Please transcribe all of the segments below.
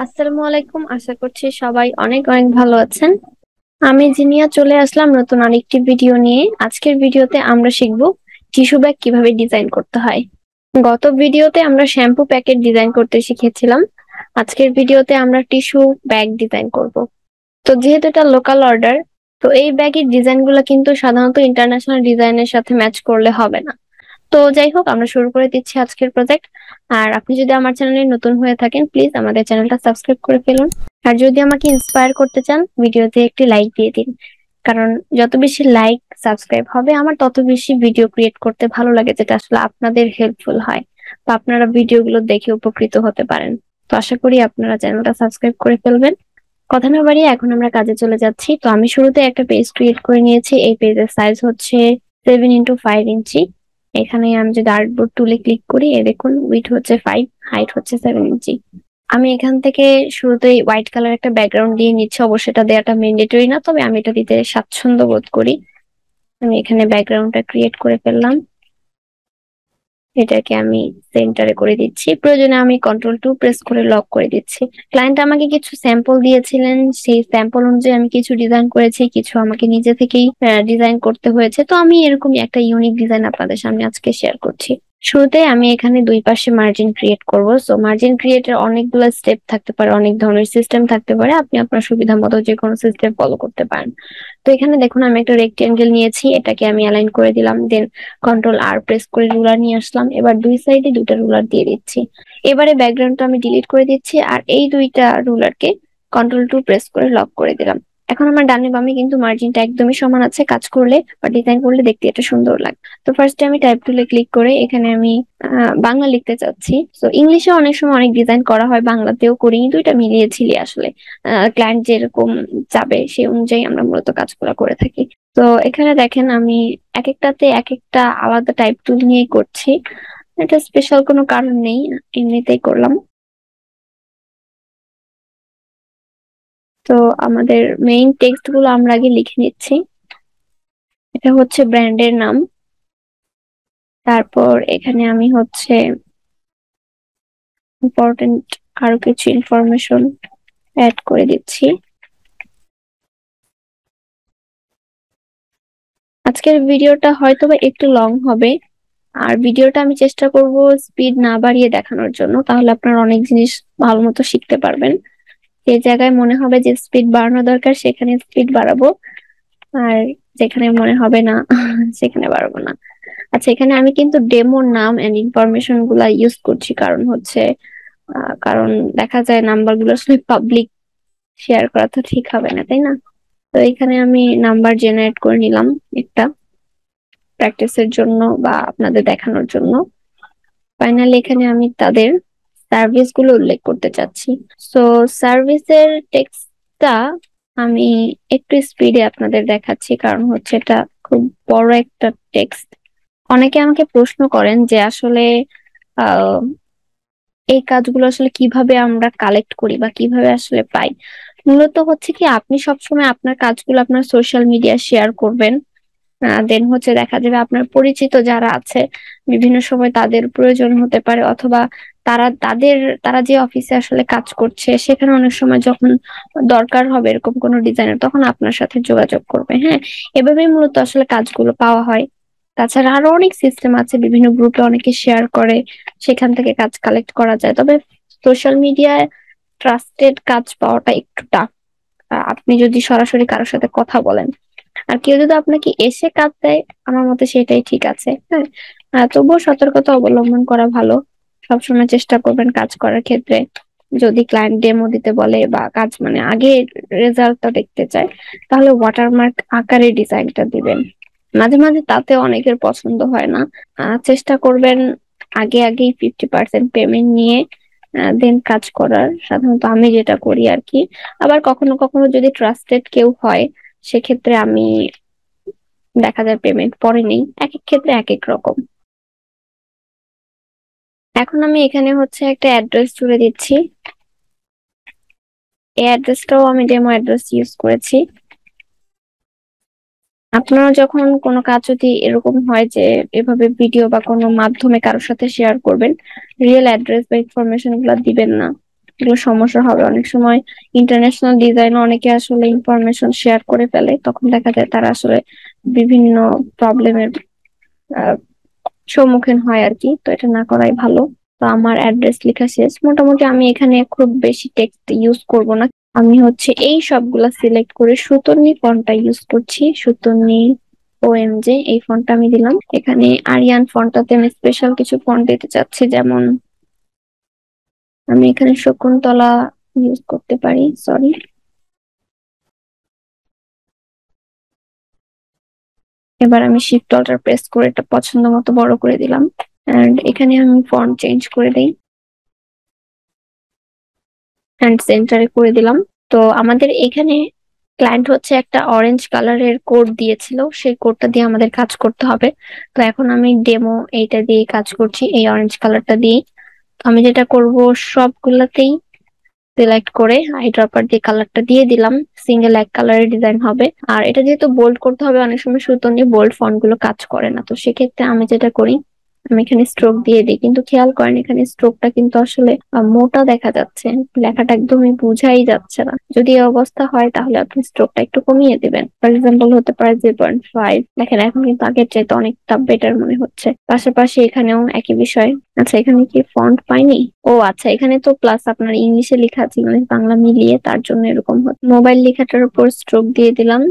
আসসালামু আলাইকুম। আশা করছি সবাই অনেক অনেক ভালো আছেন। আমি জিনিয়া চলে আসলাম নতুন আরেকটি ভিডিও নিয়ে। আজকের ভিডিওতে আমরা শিখব টিস্যু ব্যাগ কিভাবে ডিজাইন করতে হয়। গত ভিডিওতে আমরা শ্যাম্পু প্যাকেট ডিজাইন করতে শিখেছিলাম। আজকের ভিডিওতে আমরা টিস্যু ব্যাগ ডিজাইন করব। তো যেহেতু এটা লোকাল অর্ডার, তো এই ব্যাগের ডিজাইন গুলো কিন্তু সাধারণত ইন্টারন্যাশনাল ডিজাইনের সাথে ম্যাচ করলে হবে না। তো যাই হোক, আমরা শুরু করে দিচ্ছি আজকের প্রজেক্ট। আর আপনি যদি আমার চ্যানেলে নতুন হয়ে থাকেন, প্লিজ আমাদের চ্যানেলটা সাবস্ক্রাইব করে ফেলুন। আর যদি আমাকে ইন্সপায়ার করতে চান, ভিডিওতে একটি লাইক দিয়ে দিন। কারণ যত বেশি লাইক সাবস্ক্রাইব হবে, আমার তত বেশি ভিডিও ক্রিয়েট করতে ভালো লাগে, যেটা আসলে আপনাদের হেল্পফুল হয় বা আপনারা ভিডিওগুলো দেখে উপকৃত হতে পারেন। তো আশা করি আপনারা চ্যানেলটা সাবস্ক্রাইব করে ফেলবেন। কথা না বাড়িয়ে এখন আমরা কাজে চলে যাচ্ছি। তো আমি শুরুতে একটা পেজ ক্রিয়েট করে নিয়েছি। এই পেজের সাইজ হচ্ছে 7x5 ইঞ্চি। এখানে আমি যদি আর্টবোর্ড টুলে ক্লিক করি, দেখুন উইডথ হচ্ছে 5, হাইট হচ্ছে 7 ইঞ্চি। আমি এখান থেকে শুরুতেই হোয়াইট কালার একটা ব্যাকগ্রাউন্ড দিয়ে নিচ্ছি। অবশ্যই এটা দেওয়াটা ম্যান্ডেটরি না, তবে আমি এটা দিতে স্বাচ্ছন্দ্য বোধ করি। আমি এখানে ব্যাকগ্রাউন্ডটা ক্রিয়েট করে ফেললাম। এটাকে আমি সেন্টারে করে দিচ্ছি। প্রয়োজনে আমি কন্ট্রোল 2 প্রেস করে লক করে দিচ্ছি। ক্লায়েন্ট আমাকে কিছু স্যাম্পল দিয়েছিলেন, সেই স্যাম্পল অনুযায়ী আমি কিছু ডিজাইন করেছি, কিছু আমাকে নিজে থেকেই ডিজাইন করতে হয়েছে। তো আমি এরকমই একটা ইউনিক ডিজাইন আপনাদের সামনে আজকে শেয়ার করছি। শুরুতে আমি এখানে দুই পাশে মার্জিন ক্রিয়েট করব। সো মার্জিন ক্রিয়েটের অনেকগুলো স্টেপ থাকতে পারে, অনেক ধরনের সিস্টেম থাকতে পারে। আপনি আপনার সুবিধা মতো যে কোনো সিস্টেম ফলো করতে পারেন। তো এখানে দেখুন আমি একটা রেক্টেঙ্গেল নিয়েছি, এটাকে আমি অ্যালাইন করে দিলাম। দেন কন্ট্রোল প্রেস করে রুলার নিয়ে আসলাম। এবার দুই সাইডে দুইটা রুলার দিয়ে দিচ্ছি। এবারে ব্যাকগ্রাউন্ডটা আমি ডিলিট করে দিচ্ছি, আর এই দুইটা রুলারকে কন্ট্রোল 2 প্রেস করে লক করে দিলাম। এখন আমার ডানে বামে কিন্তু মার্জিনটা একদমই সমান আছে। কাজ করলে বা ডিজাইন করলে দেখতে এটা সুন্দর লাগে। তো ফার্স্টে আমি টাইপ টুলে ক্লিক করে এখানে আমি বাংলা লিখতে চাচ্ছি। তো ইংলিশে অনেক সময় অনেক ডিজাইন করা হয়, বাংলাতেও করি, দুইটা মিলিয়েছিলি আসলে। ক্লায়েন্ট যেরকম চাবে সেই অনুযায়ী আমরা মূলত কাজগুলো করে থাকি। তো এখানে দেখেন আমি এক একটাতে এক একটা আলাদা টাইপ টুল নিয়ে করছি। এটা স্পেশাল কোনো কারণ নেই, এমনিতেই করলাম। তো আমাদের মেইন টেক্সট গুলো আমরা আগে লিখে নিচ্ছি। এটা হচ্ছে ব্র্যান্ডের নাম। তারপর এখানে আমি হচ্ছে ইম্পর্টেন্ট আরো কিছু ইনফরমেশন অ্যাড করে দিচ্ছি। আজকের ভিডিওটা হয়তোবা একটু লং হবে, আর ভিডিওটা আমি চেষ্টা করব স্পিড না বাড়িয়ে দেখানোর জন্য, তাহলে আপনারা অনেক জিনিস ভালো মতো শিখতে পারবেন। যে জায়গায় মনে হবে যে স্পিড বাড়ানো দরকার, সেখানে স্পিড বাড়াবো, আর যেখানে মনে হবে না সেখানে বাড়াবো না। আচ্ছা, এখানে আমি কিন্তু ডেমোর নাম এন্ড ইনফরমেশন গুলা ইউজ করছি, কারণ হচ্ছে কারণ দেখা যায় নাম্বার গুলো আসলে পাবলিক শেয়ার করা তো ঠিক হবে না, তাই না? তো এখানে আমি নাম্বার জেনারেট করে নিলাম একটা, প্র্যাকটিসের জন্য বা আপনাদের দেখানোর জন্য। ফাইনালি এখানে আমি তাদের সার্ভিস গুলো উল্লেখ করতে চাচ্ছি। সো সার্ভিসের টেক্সটটা আমি একটু স্পিডে আপনাদের দেখাচ্ছি, কারণ হচ্ছে এটা খুব বড় একটা টেক্সট। অনেকে আমাকে প্রশ্ন করেন যে আসলে আহ এই কাজগুলো আসলে কিভাবে আমরা কালেক্ট করি বা কিভাবে আসলে পাই। মূলত হচ্ছে কি, আপনি সবসময় আপনার কাজগুলো আপনার সোশ্যাল মিডিয়া শেয়ার করবেন। দেন হচ্ছে দেখা যাবে আপনার পরিচিত যারা আছে, বিভিন্ন সময় তাদের প্রয়োজন হতে পারে, অথবা তারা যে অফিসে আসলে কাজ করছে সেখানে অনেক সময় যখন দরকার হবে এরকম কোনো ডিজাইনার, তখন আপনার সাথে যোগাযোগ করবে। হ্যাঁ, এভাবেই মূলত আসলে কাজগুলো পাওয়া হয়। তাছাড়া আরো অনেক সিস্টেম আছে, বিভিন্ন গ্রুপে অনেকে শেয়ার করে, সেখান থেকে কাজ কালেক্ট করা যায়। তবে সোশ্যাল মিডিয়ায় ট্রাস্টেড কাজ পাওয়াটা একটু টাফ, আপনি যদি সরাসরি কারোর সাথে কথা বলেন। আর কেউ যদি আপনাকে এসে কাজ দেয়, আমার মতে সেটাই ঠিক আছে। হ্যাঁ, তবুও সতর্কতা অবলম্বন করা ভালো। সবসময় চেষ্টা করবেন কাজ করার ক্ষেত্রে, যদি ক্লায়েন্ট ডেমো দিতে বলে বা কাজ মানে আগে রেজাল্টটা দেখতে চায়, তাহলে ওয়াটারমার্ক আকারে ডিজাইনটা দিবেন। মাঝে মাঝে তাতে অনেকের পছন্দ হয় না। চেষ্টা করবেন আগে আগেই 50% পেমেন্ট নিয়ে দেন কাজ করার, সাধারণত আমি যেটা করি আর কি। আবার কখনো কখনো যদি ট্রাস্টেড কেউ হয়, সেক্ষেত্রে আমি দেখা যায় পেমেন্ট পরে নেই। এক এক ক্ষেত্রে এক এক রকম। এখন আমি এখানে হচ্ছে একটা অ্যাড্রেস জুড়ে দিচ্ছি। এই অ্যাড্রেসটাও আমি ডেমো অ্যাড্রেস ইউজ করেছি। আপনারা যখন কোনো কাজ যদি এরকম হয় যে এভাবে ভিডিও বা কোনো মাধ্যমে কারোর সাথে শেয়ার করবেন, রিয়েল অ্যাড্রেস বা ইনফরমেশন গুলো দিবেন না। এগুলো সমস্যা হবে অনেক সময়। ইন্টারন্যাশনাল ডিজাইন অনেকে আসলে ইনফরমেশন শেয়ার করে ফেলে, তখন দেখা যায় তারা আসলে বিভিন্ন প্রবলেমের সম্মুখীন হয় আর কি। তো এটা না করাই ভালো। তো আমার অ্যাড্রেস লেখা শেষ মোটামুটি। আমি এখানে খুব বেশি টেক্সট ইউজ করব না। আমি হচ্ছে এই সবগুলা সিলেক্ট করে সুতন্নি ফন্টটা ইউজ করছি। সুতন্নি ওএমজে এই ফন্টটা আমি দিলাম। এখানে আরিয়ান ফন্টটাতে আমি স্পেশাল কিছু ফন্ট দিতে চাচ্ছি, যেমন আমি এখানে শকুন্তলা ইউজ করতে পারি, সরি। এবার আমি শিফট অল্টার প্রেস করে এটা পছন্দ মতো বড় করে দিলাম। এন্ড এখানে আমি ফন্ট চেঞ্জ করে দিই এন্ড সেন্টারে করে দিলাম। তো আমাদের এখানে ক্লায়েন্ট হচ্ছে একটা অরেঞ্জ কালারের কোড দিয়েছিল, সেই কোডটা দিয়ে আমাদের কাজ করতে হবে। তো এখন আমি ডেমো এইটা দিয়ে কাজ করছি, এই অরেঞ্জ কালারটা দিয়ে। তো আমি যেটা করব, সবগুলাতেই সিলেক্ট করে আইড্রপার দিয়ে কালারটা দিয়ে দিলাম। সিঙ্গেল এক কালারের ডিজাইন হবে। আর এটা যেহেতু বোল্ড করতে হবে, অনেক সময় সুতন্নি বোল্ড ফন্ট গুলো কাজ করে না, তো সেক্ষেত্রে আমি যেটা করি, আমি এখানে স্ট্রোক দিয়ে দিই। কিন্তু খেয়াল করেন এখানে স্ট্রোকটা কিন্তু আসলে মোটা দেখা যাচ্ছে, লেখাটা একদমই বোঝাই যাচ্ছে না। যদি এই অবস্থা হয় তাহলে আপনি স্ট্রোকটা একটু কমিয়ে দিবেন। ফর এক্সাম্পল হতে পারে 0.5। দেখেন এখন কিন্তু আগের চাইতে অনেকটা বেটার মনে হচ্ছে। পাশাপাশি এখানেও একই বিষয়। আচ্ছা, এখানে কি ফন্ট পাইনি? ও আচ্ছা, এখানে তো প্লাস আপনার ইংলিশে লেখা আছে, ইংলিশ বাংলা মিলিয়ে, তার জন্য এরকম হচ্ছে। মোবাইল লেখাটার উপর স্ট্রোক দিয়ে দিলাম।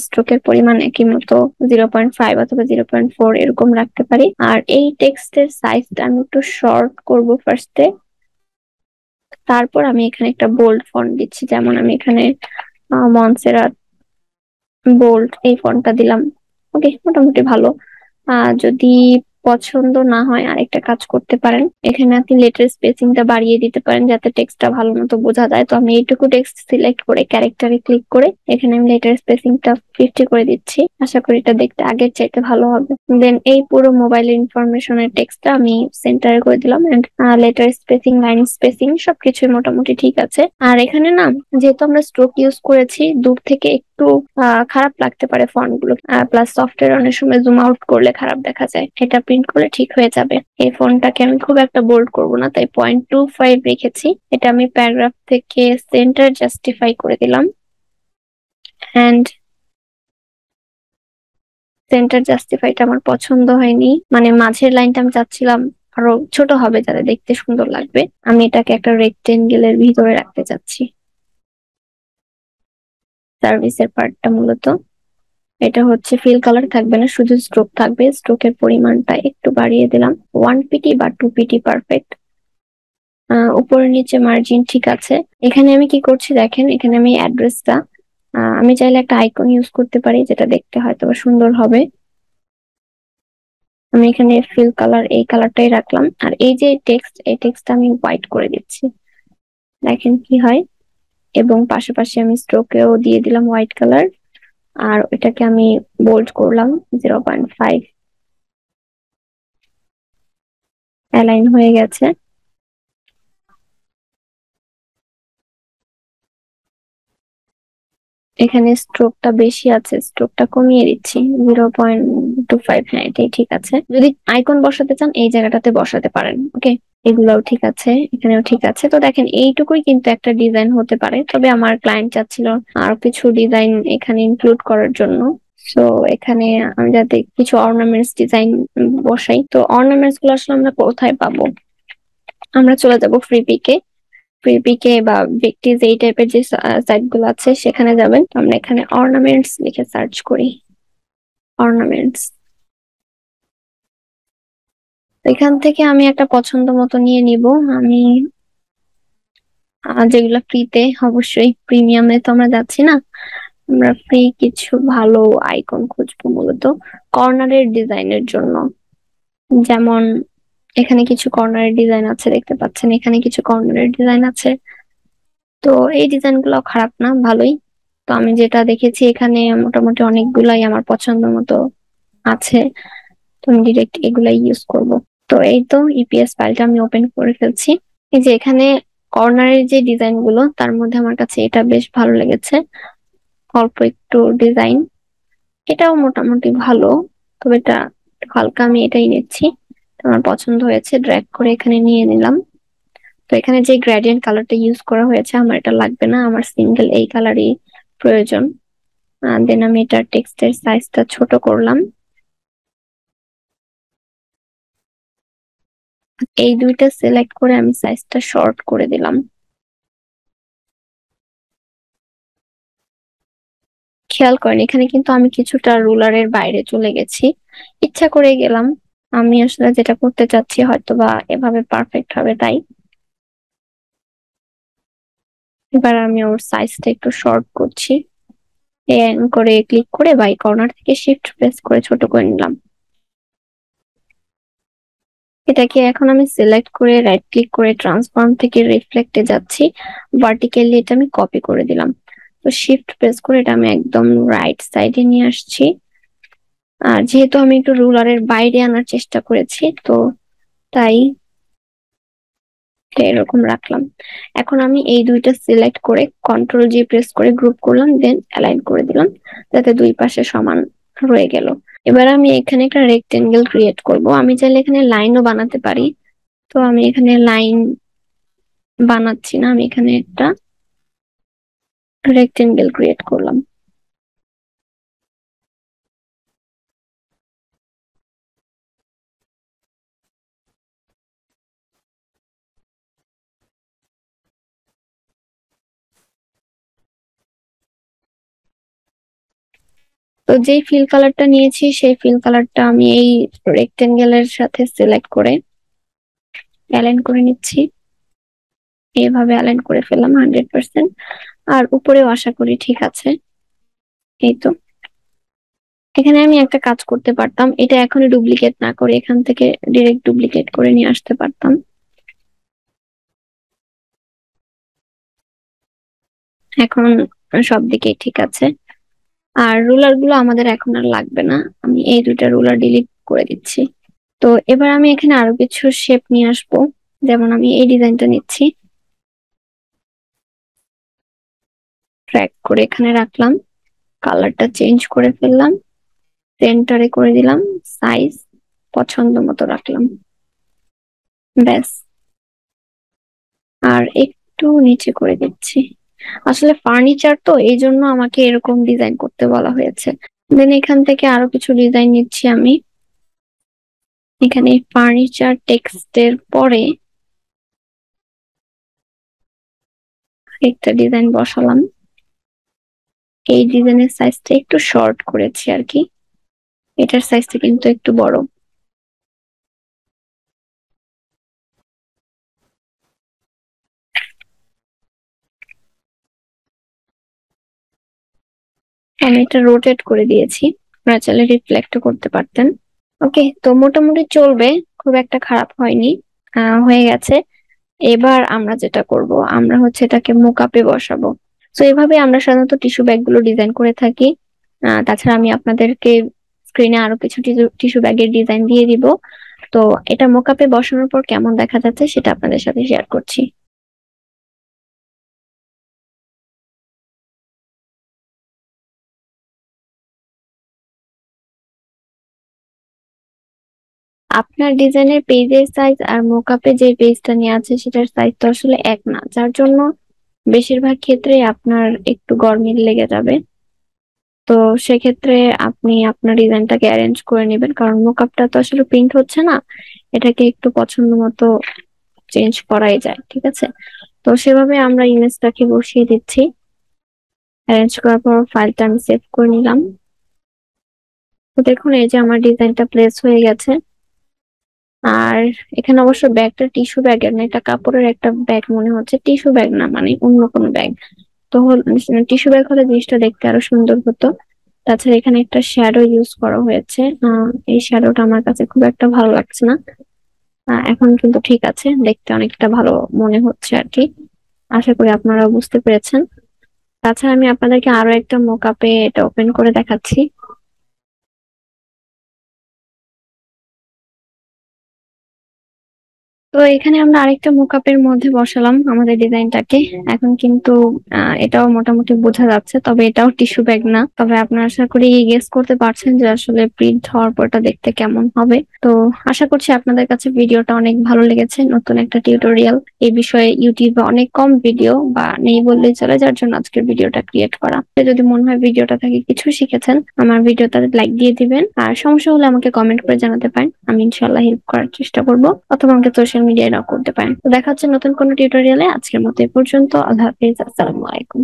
স্ট্রোকের পরিমাণ একই মতো 0.5 অথবা 0.4 এরকম রাখতে পারি। আর এই টেক্সটের সাইজটা আমি একটু শর্ট করব ফার্স্টে। তারপর আমি এখানে একটা বোল্ড ফন্ট দিচ্ছি, যেমন আমি এখানে মন্সেরাট বোল্ড এই ফন্টটা দিলাম। ওকে, মোটামুটি ভালো। যদি পছন্দ না হয় আরেকটা কাজ করতে পারেন, এখানে আপনি লেটার স্পেসিংটা বাড়িয়ে দিতে পারেন যাতে টেক্সটটা ভালো মতো বোঝা যায়। তো আমি এইটুকু টেক্সট সিলেক্ট করে ক্যারেক্টারে ক্লিক করে এখানে আমি লেটার স্পেসিংটা 50 করে দিচ্ছি। আশা করি এটা দেখতে আগের চাইতে ভালো হবে। দেন এই পুরো মোবাইলের ইনফরমেশনের টেক্সটটা আমি সেন্টারে করে দিলাম। And letter spacing, line spacing সবকিছু মোটামুটি ঠিক আছে। আর এখানে না, যেহেতু আমরা স্ট্রোক ইউজ করেছি, দূর থেকে একটু খারাপ লাগতে পারে ফন্ট গুলো। প্লাস সফটওয়্যার অনেক সময় জুম আউট করলে খারাপ দেখা যায়, এটা প্রিন্ট করলে ঠিক হয়ে যাবে। এই ফন্টটাকে আমি খুব একটা বোল্ড করব না, তাই 0.25 রেখেছি। এটা আমি প্যারাগ্রাফ থেকে সেন্টার জাস্টিফাই করে দিলাম। এন্ড সেন্টার জাস্টিফাইটা আমার পছন্দ হয়নি, মানে মাঝের লাইনটা আমি চাচ্ছিলাম আরো ছোট হবে যাতে দেখতে সুন্দর লাগবে। আমি এটাকে একটা রেক্টেঙ্গেলের ভিতরে রাখতে চাচ্ছি, সার্ভিসের পার্টটা মূলত। এটা হচ্ছে ফিল কালার থাকবে না, শুধু স্ট্রোক থাকবে। স্ট্রোকের পরিমাণটা একটু বাড়িয়ে দিলাম, 1 পিটি বা 2 পিটি পারফেক্ট। উপরে নিচে মার্জিন ঠিক আছে। এখানে আমি কি করছি দেখেন, এখানে আমি অ্যাড্রেসটা, আমি চাইলে একটা আইকন ইউজ করতে পারি যেটা দেখতে হয়তো বা সুন্দর হবে। আমি এখানে ফিল কালার এই কালারটাই রাখলাম। আর এই যে টেক্সট, এই টেক্সটটা আমি হোয়াইট করে দিচ্ছি, দেখেন কি হয়। এবং পাশাপাশি আমি স্ট্রোকেও দিয়ে দিলাম হোয়াইট কালার। আর এটাকে আমি বোল্ড করলাম 0.5। অ্যালাইন হয়ে গেছে। এখানে স্ট্রোকটা বেশি আছে, স্ট্রোকটা কমিয়ে দিচ্ছি 0.25। হ্যাঁ, এটাই ঠিক আছে। যদি আইকন বসাতে চান এই জায়গাটাতে বসাতে পারেন। ওকে, এগুলোও ঠিক আছে, এখানেও ঠিক আছে। তো দেখেন এইটুকুই কিন্তু একটা ডিজাইন হতে পারে, তবে আমার ক্লায়েন্ট চাচ্ছিল আরো কিছু ডিজাইন এখানে ইনক্লুড করার জন্য। সো এখানে আমি যাতে কিছু অর্নামেন্টস ডিজাইন বসাই, তো অর্নামেন্টস গুলো আসলে আমরা কোথায় পাবো? আমরা চলে যাব ফ্রিপিকে। ফ্রিপিকে বা ভিক্টিজ এই টাইপের যে সাইট গুলো আছে সেখানে যাবেন। তো আমরা এখানে অর্নামেন্টস লিখে সার্চ করি, অর্নামেন্টস। এখান থেকে আমি একটা পছন্দ মতো নিয়ে নিব। আমি যেগুলো ফ্রিতে, অবশ্যই প্রিমিয়ামে তো আমরা যাচ্ছি না, আমরা ফ্রি কিছু ভালো আইকন খুঁজবো মূলত কর্নারের ডিজাইনের জন্য। যেমন এখানে কিছু কর্নারের ডিজাইন আছে, দেখতে পাচ্ছেন এখানে কিছু কর্নারের ডিজাইন আছে। তো এই ডিজাইন গুলো খারাপ না, ভালোই। তো আমি যেটা দেখেছি এখানে মোটামুটি অনেকগুলাই আমার পছন্দ মতো আছে। তো আমি ডিরেক্ট এগুলাই ইউজ করব। তো এই তো ইপিএস ফাইলটা আমি ওপেন করে ফেলছি। এই যে এখানে কর্নারের যে ডিজাইন গুলো, তার মধ্যে আমার কাছে এটা বেশ ভালো লেগেছে। অল্প একটু ডিজাইন, এটাও মোটামুটি ভালো, তবে এটা একটু হালকা, আমি এটাই নিচ্ছি। আমার পছন্দ হয়েছে, ড্র্যাগ করে এখানে নিয়ে নিলাম। তো তো এখানে যে গ্রেডিয়েন্ট কালারটা ইউজ করা হয়েছে আমার এটা লাগবে না, আমার সিঙ্গেল এই কালারই প্রয়োজন। দেন আমি এটার টেক্সটের সাইজটা ছোট করলাম। এই দুইটা সিলেক্ট করে আমি সাইজটা শর্ট করে দিলাম। খেয়াল করেন এখানে কিন্তু আমি কিছুটা রুলারের বাইরে চলে গেছি, ইচ্ছা করে গেলাম। আমি আসলে যেটা করতে চাচ্ছি হয়তো বা এভাবে পারফেক্ট হবে, তাই এবার আমি ওর সাইজটা একটু শর্ট করছি। করে ক্লিক করে বাই কর্নার থেকে শিফট প্রেস করে ছোট করে নিলাম। এটাকে এখন আমি সিলেক্ট করে রাইট ক্লিক করে ট্রান্সফর্ম থেকে রিফ্লেক্টে যাচ্ছি, ভার্টিক্যালি এটা আমি কপি করে দিলাম। তো শিফট প্রেস করে এটা আমি একদম রাইট সাইডে নিয়ে আসছি। আর যেহেতু আমি একটু রুলারের বাইরে আনার চেষ্টা করেছি, তো তাই এরকম রাখলাম। এখন আমি এই দুইটা সিলেক্ট করে কন্ট্রোল জি প্রেস করে গ্রুপ করলাম, দেন অ্যালাইন করে দিলাম যাতে দুই পাশে সমান রয়ে গেল। এবার আমি এখানে একটা রেক্টেঙ্গেল ক্রিয়েট করব। আমি চাইলে এখানে লাইনও বানাতে পারি, তো আমি এখানে লাইন বানাচ্ছি না, আমি এখানে একটা রেক্টেঙ্গেল ক্রিয়েট করলাম। তো যেই ফিল কালারটা নিয়েছি সেই ফিল কালারটা আমি এই রেক্টেঙ্গেলের সাথে সিলেক্ট করে অ্যালাইন করে নিচ্ছি। এইভাবে অ্যালাইন করে ফেললাম 100%। আর উপরেও আশা করি ঠিক আছে। এই তো, এখানে আমি একটা কাজ করতে পারতাম, এটা এখনই ডুপ্লিকেট না করে এখান থেকে ডিরেক্ট ডুপ্লিকেট করে নিয়ে আসতে পারতাম। এখন সব দিকেই ঠিক আছে। আর রুলার গুলো আমাদের এখন আর লাগবে না, আমি এই দুইটা রুলার ডিলিট করে দিচ্ছি। তো এবার আমি এখানে আরো কিছু শেপ নিয়ে আসবো। যেমন আমি এই ডিজাইনটা নিচ্ছি, ট্র্যাক করে এখানে রাখলাম, কালারটা চেঞ্জ করে ফেললাম, সেন্টারে করে দিলাম, সাইজ পছন্দ মতো রাখলাম, ব্যাস। আর একটু নিচে করে দিচ্ছি। আসলে ফার্নিচার তো এই জন্য আমাকে এরকম ডিজাইন করতে বলা হয়েছে। দেন এখান থেকে আরো কিছু ডিজাইন নিচ্ছি আমি। এখানে ফার্নিচার টেক্সটের পরে একটা ডিজাইন বসালাম। এই ডিজাইনের সাইজটা একটু শর্ট করেছি আর কি, এটার সাইজটা কিন্তু একটু বড়। আমি এটা রোটেট করে দিয়েছি, আপনারা চাইলে রিফ্লেক্ট করতে পারতেন। ওকে, তো মোটামুটি চলবে, খুব একটা খারাপ হয়নি, হয়ে গেছে। এবার আমরা যেটা করব, আমরা হচ্ছে এটাকে মোকআপে বসাবো। তো এভাবে আমরা সাধারণত টিস্যু ব্যাগ গুলো ডিজাইন করে থাকি। তাছাড়া আমি আপনাদেরকে স্ক্রিনে আরো কিছু টিস্যু ব্যাগের ডিজাইন দিয়ে দিব। তো এটা মোকআপে বসানোর পর কেমন দেখা যাচ্ছে সেটা আপনাদের সাথে শেয়ার করছি। আপনার ডিজাইনের পেজের সাইজ আর মোকআপে যে পেজটা নিয়ে আছে সেটার সাইজ তো আসলে এক না, যার জন্য বেশিরভাগ ক্ষেত্রে আপনার একটু গরমিল লেগে যাবে। তো সেক্ষেত্রে আপনি আপনার ডিজাইনটাকে অ্যারেঞ্জ করে নেবেন, কারণ মোকআপটা তো আসলে প্রিন্ট হচ্ছে না, এটাকে একটু পছন্দ মতো চেঞ্জ করাই যায়, ঠিক আছে? তো সেভাবে আমরা ইমেজটাকে বসিয়ে দিচ্ছি। অ্যারেঞ্জ করার পর ফাইলটা আমি সেভ করে নিলাম। তো দেখুন এই যে আমার ডিজাইনটা প্লেস হয়ে গেছে। আর এখানে অবশ্য ব্যাগটা টিস্যু ব্যাগের না, এটা কাপড়ের একটা ব্যাগ মনে হচ্ছে, টিস্যু ব্যাগ না, মানে অন্য কোনো ব্যাগ। তো টিস্যু ব্যাগ হলে জিনিসটা দেখতে আরো সুন্দর হতো। তাছাড়া এখানে একটা শ্যাডো ইউজ করা হয়েছে, এই শ্যাডোটা আমার কাছে খুব একটা ভালো লাগছে না। এখন কিন্তু ঠিক আছে, দেখতে অনেকটা ভালো মনে হচ্ছে আর কি। আশা করি আপনারা বুঝতে পেরেছেন। তাছাড়া আমি আপনাদেরকে আরো একটা মোকআপে এটা ওপেন করে দেখাচ্ছি। তো এখানে আমরা আরেকটা মোকাপের মধ্যে বসালাম আমাদের ডিজাইনটাকে। এখন কিন্তু এটাও মোটামুটি বোঝা যাচ্ছে, তবে এটাও টিস্যু ব্যাগ না। তবে আপনারা আশা করি গেস করতে পারছেন যে আসলে প্রিন্ট হওয়ার পরটা দেখতে কেমন হবে। তো আশা করছি আপনাদের কাছে ভিডিওটা অনেক ভালো লেগেছে। নতুন একটা টিউটোরিয়াল, এই বিষয়ে ইউটিউবে অনেক কম ভিডিও বা নেই বললেই চলে, যার জন্য আজকের ভিডিওটা ক্রিয়েট করা। তো যদি মনে হয় ভিডিওটা থেকে কিছু শিখেছেন, আমার ভিডিওটা লাইক দিয়ে দিবেন। আর সমস্যা হলে আমাকে কমেন্ট করে জানাতে পারেন, আমি ইনশাল্লাহ হেল্প করার চেষ্টা করব। অথবা আমাকে সোশ্যাল মিডিয়ায় নক করতে পারেন। তো দেখা হচ্ছে নতুন কোনো টিউটোরিয়ালে। আজকের মতো এ পর্যন্ত। আল্লাহ হাফিজ, আসসালামু আলাইকুম।